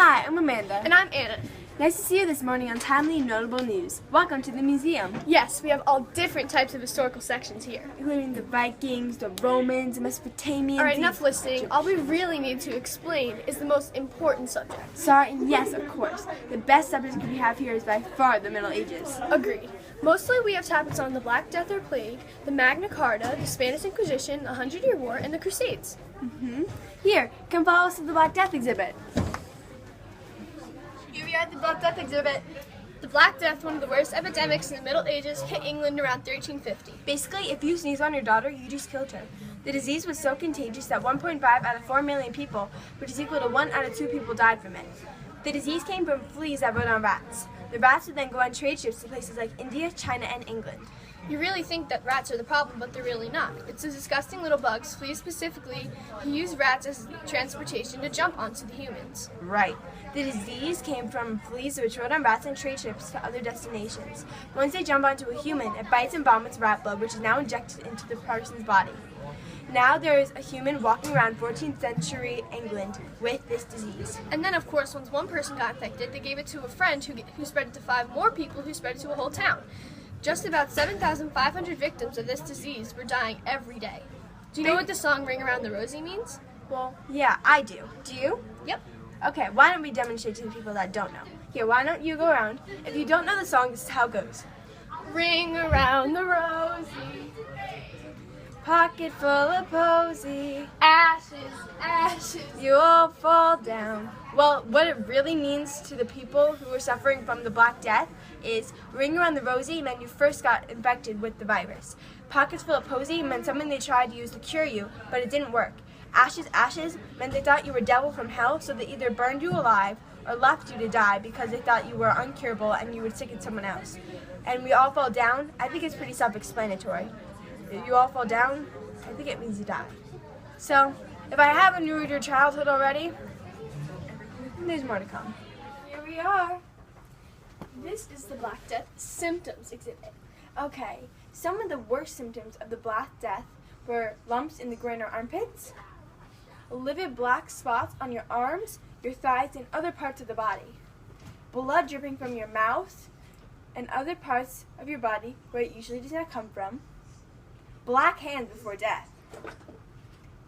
Hi, I'm Amanda. And I'm Anna. Nice to see you this morning on Timely and Notable News. Welcome to the museum. Yes, we have all different types of historical sections here. Including the Vikings, the Romans, the Mesopotamians. Alright, enough listening. All we really need to explain is the most important subject. Sorry, and yes, of course. The best subject we have here is by far the Middle Ages. Agreed. Mostly we have topics on the Black Death or Plague, the Magna Carta, the Spanish Inquisition, the 100-Year War, and the Crusades. Here, come follow us to the Black Death exhibit. Here we are at the Black Death exhibit. The Black Death, one of the worst epidemics in the Middle Ages, hit England around 1350. Basically, if you sneeze on your daughter, you just killed her. The disease was so contagious that 1.5 out of 4 million people, which is equal to 1 out of 2 people, died from it. The disease came from fleas that rode on rats. The rats would then go on trade ships to places like India, China, and England. You really think that rats are the problem, but they're really not. It's the disgusting little bugs, fleas specifically, who use rats as transportation to jump onto the humans. Right. The disease came from fleas which rode on rats and trade ships to other destinations. Once they jump onto a human, it bites and vomits rat blood, which is now injected into the person's body. Now there is a human walking around 14th century England with this disease. And then, of course, once one person got infected, they gave it to a friend who spread it to 5 more people who spread it to a whole town. Just about 7,500 victims of this disease were dying every day. Do you know what the song Ring Around the Rosie means? Well, yeah, I do. Do you? Yep. Okay, why don't we demonstrate to the people that don't know? Here, why don't you go around? If you don't know the song, this is how it goes. Ring around the rosy, Pocket full of posy, ashes, ashes. you all fall down. Well, what it really means to the people who are suffering from the Black Death is ring around the rosy meant you first got infected with the virus. Pockets full of posy meant something they tried to use to cure you, but it didn't work. Ashes, ashes meant they thought you were devil from hell, so they either burned you alive or left you to die because they thought you were uncurable and you would sicken someone else. And we all fall down. I think it's pretty self-explanatory. If you all fall down, I think it means you die. So, if I haven't ruined your childhood already, there's more to come. Here we are. This is the Black Death symptoms exhibit. Okay, some of the worst symptoms of the Black Death were lumps in the groin or armpits, livid black spots on your arms, your thighs, and other parts of the body, blood dripping from your mouth and other parts of your body where it usually does not come from, black hands before death,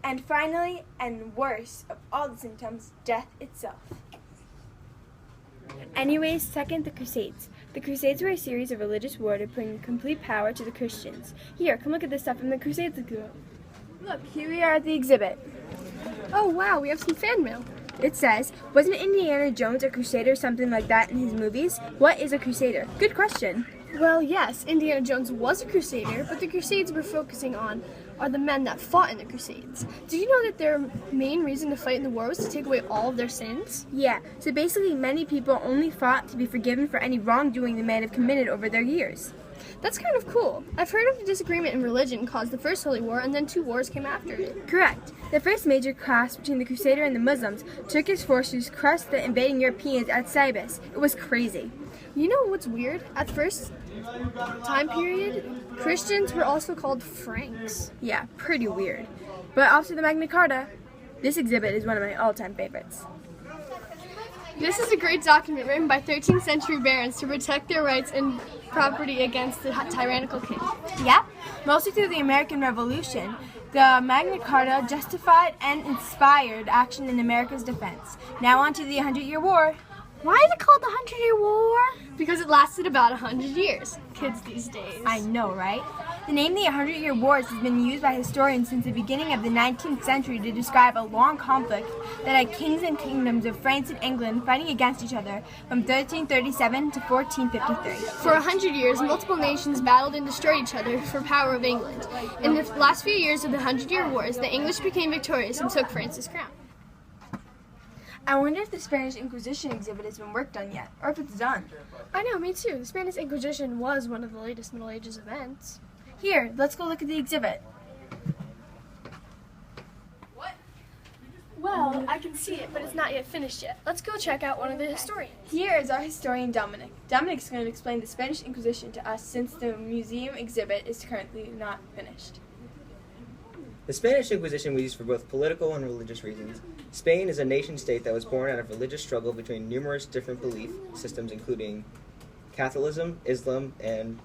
and finally, and worst of all the symptoms, death itself. Anyways, second, the Crusades. The Crusades were a series of religious wars to bring complete power to the Christians. Here, come look at this stuff from the Crusades exhibit. Look, here we are at the exhibit. Oh wow, we have some fan mail. It says, wasn't Indiana Jones a crusader or something like that in his movies? What is a crusader? Good question. Well, yes, Indiana Jones was a crusader, but the Crusades we're focusing on are the men that fought in the Crusades. Did you know that their main reason to fight in the war was to take away all of their sins? Yeah, so basically many people only fought to be forgiven for any wrongdoing they may have committed over their years. That's kind of cool. I've heard of the disagreement in religion caused the First Holy War, and then 2 wars came after it. Correct. The first major clash between the Crusader and the Muslims, Turkish forces crushed the invading Europeans at Sybis. It was crazy. You know what's weird? At first time period, Christians were also called Franks. Yeah, pretty weird. But off to the Magna Carta. This exhibit is one of my all-time favorites. This is a great document written by 13th century barons to protect their rights and property against the tyrannical king. Yeah, mostly through the American Revolution, the Magna Carta justified and inspired action in America's defense. Now on to the 100-Year War. Why is it called the 100-Year War? Because it lasted about 100 years. Kids these days. I know, right? The name the 100-Year Wars has been used by historians since the beginning of the 19th century to describe a long conflict that had kings and kingdoms of France and England fighting against each other from 1337 to 1453. For 100 years, multiple nations battled and destroyed each other for power of England. In the last few years of the 100-Year Wars, the English became victorious and took France's crown. I wonder if the Spanish Inquisition exhibit has been worked on yet, or if it's done. I know, me too. The Spanish Inquisition was one of the latest Middle Ages events. Here, let's go look at the exhibit. What? Well, I can see it, but it's not yet finished yet. Let's go check out one of the historians. Here is our historian, Dominic. Dominic's going to explain the Spanish Inquisition to us since the museum exhibit is currently not finished. The Spanish Inquisition was used for both political and religious reasons. Spain is a nation-state that was born out of religious struggle between numerous different belief systems, including Catholicism, Islam, and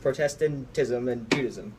Protestantism, and Judaism.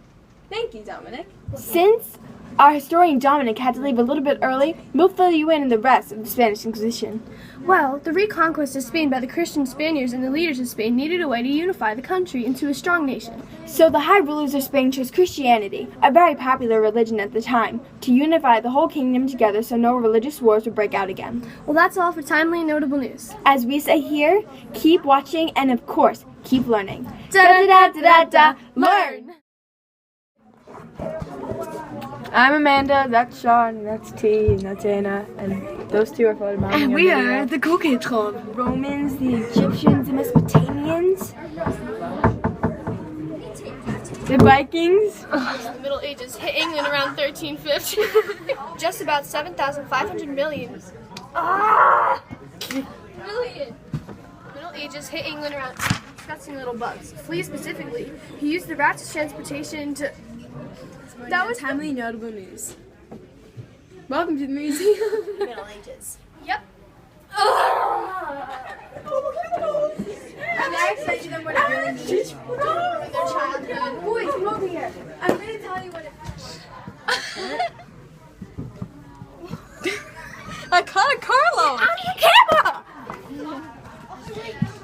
Thank you, Dominic. Since our historian Dominic had to leave a little bit early, we'll fill you in on the rest of the Spanish Inquisition. Well, the reconquest of Spain by the Christian Spaniards and the leaders of Spain needed a way to unify the country into a strong nation. So the high rulers of Spain chose Christianity, a very popular religion at the time, to unify the whole kingdom together so no religious wars would break out again. Well, that's all for timely and notable news. As we say here, keep watching and of course, keep learning. Da-da-da-da-da-da, learn! I'm Amanda, that's Sean, that's T, and that's Anna, and those two are photobombing. And we are the Cool Kids Club. Romans, the Egyptians, the Mesopotamians, the Vikings. The Middle Ages hit England around 1350. Just about 7,500 million. Middle Ages hit England around disgusting little bugs. Fleas specifically. He used the rats as transportation to... That was timely notable news. Welcome to the museum. Middle Ages. Yep. And I explained to them what it really means. Their childhood. Boys, come over here. I'm going to tell you what it I caught a Carlo. I need a camera!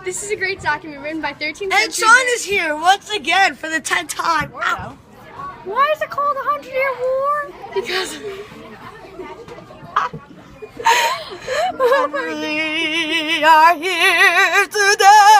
This is a great document written by 13th century... And Sean is here once again for the 10th time. Ow. Why is it called the 100-Year War? Because... We are here today.